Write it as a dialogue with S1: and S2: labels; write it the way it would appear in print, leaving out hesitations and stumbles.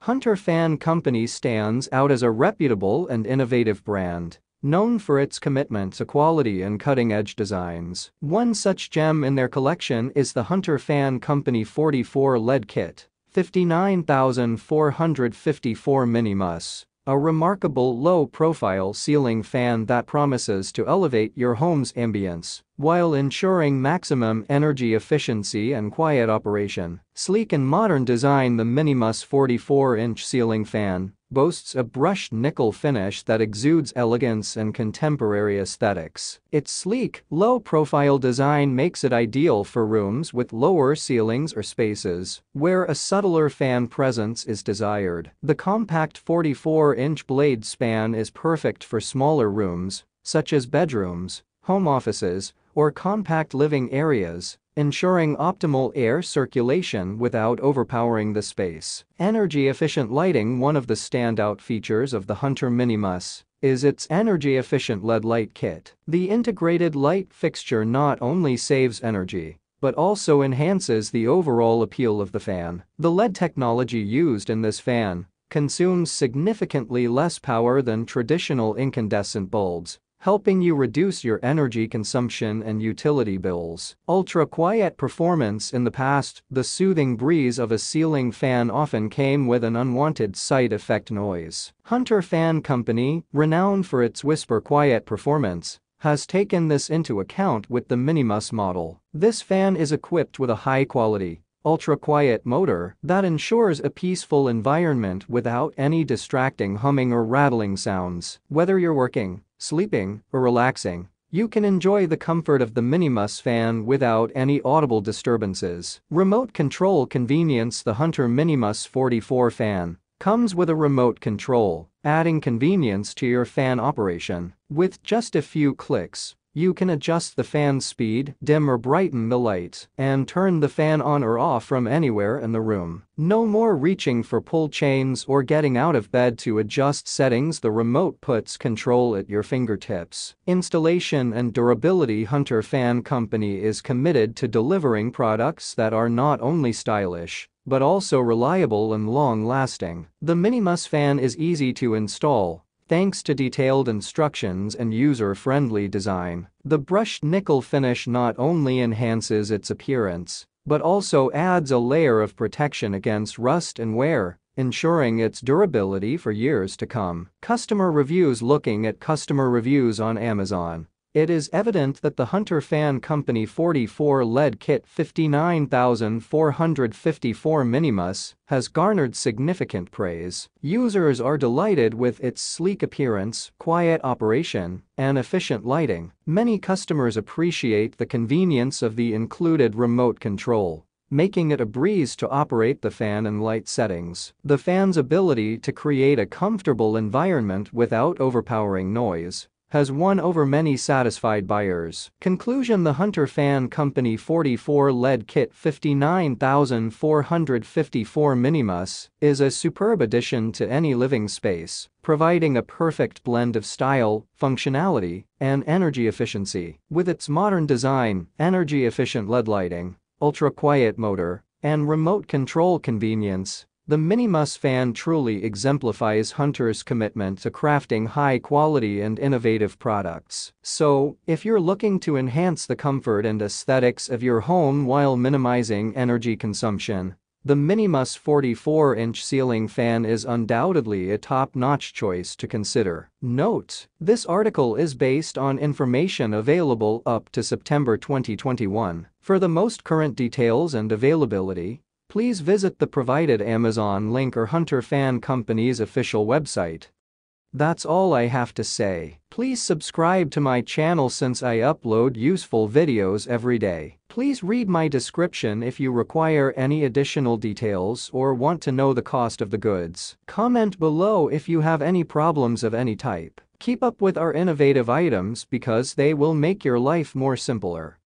S1: Hunter Fan Company stands out as a reputable and innovative brand, known for its commitment to quality and cutting-edge designs. One such gem in their collection is the Hunter Fan Company 44 LED Kit, 59,454 Minimus, a remarkable low-profile ceiling fan that promises to elevate your home's ambience while ensuring maximum energy efficiency and quiet operation. Sleek and modern design, the Minimus 44-inch ceiling fan boasts a brushed nickel finish that exudes elegance and contemporary aesthetics. Its sleek, low-profile design makes it ideal for rooms with lower ceilings or spaces where a subtler fan presence is desired. The compact 44-inch blade span is perfect for smaller rooms, such as bedrooms, home offices, or compact living areas, ensuring optimal air circulation without overpowering the space. Energy-efficient lighting. One of the standout features of the Hunter Minimus is its energy-efficient LED light kit. The integrated light fixture not only saves energy, but also enhances the overall appeal of the fan. The LED technology used in this fan consumes significantly less power than traditional incandescent bulbs, helping you reduce your energy consumption and utility bills. Ultra-quiet performance. In the past, the soothing breeze of a ceiling fan often came with an unwanted side effect noise. Hunter Fan Company, renowned for its whisper-quiet performance, has taken this into account with the Minimus model. This fan is equipped with a high-quality, ultra-quiet motor that ensures a peaceful environment without any distracting humming or rattling sounds. Whether you're working, sleeping, or relaxing, you can enjoy the comfort of the Minimus fan without any audible disturbances. Remote control convenience. The Hunter Minimus 44 fan comes with a remote control, adding convenience to your fan operation. With just a few clicks, you can adjust the fan's speed, dim or brighten the lights, and turn the fan on or off from anywhere in the room. No more reaching for pull chains or getting out of bed to adjust settings. The remote puts control at your fingertips. Installation and durability. Hunter Fan Company is committed to delivering products that are not only stylish, but also reliable and long-lasting. The Minimus fan is easy to install, thanks to detailed instructions and user-friendly design. The brushed nickel finish not only enhances its appearance, but also adds a layer of protection against rust and wear, ensuring its durability for years to come. Customer reviews. Looking at customer reviews on Amazon, it is evident that the Hunter Fan Company 44 LED Kit 59,454 Minimus has garnered significant praise. Users are delighted with its sleek appearance, quiet operation, and efficient lighting. Many customers appreciate the convenience of the included remote control, making it a breeze to operate the fan and light settings. The fan's ability to create a comfortable environment without overpowering noise has won over many satisfied buyers. Conclusion. The Hunter Fan Company 44 LED Kit 59,454 Minimus is a superb addition to any living space, providing a perfect blend of style, functionality, and energy efficiency. With its modern design, energy-efficient LED lighting, ultra-quiet motor, and remote control convenience, the Minimus fan truly exemplifies Hunter's commitment to crafting high-quality and innovative products. So, if you're looking to enhance the comfort and aesthetics of your home while minimizing energy consumption, the Minimus 44-inch ceiling fan is undoubtedly a top-notch choice to consider. Note: this article is based on information available up to September 2021. For the most current details and availability, please visit the provided Amazon link or Hunter Fan Company's official website. That's all I have to say. Please subscribe to my channel since I upload useful videos every day. Please read my description if you require any additional details or want to know the cost of the goods. Comment below if you have any problems of any type. Keep up with our innovative items because they will make your life more simpler.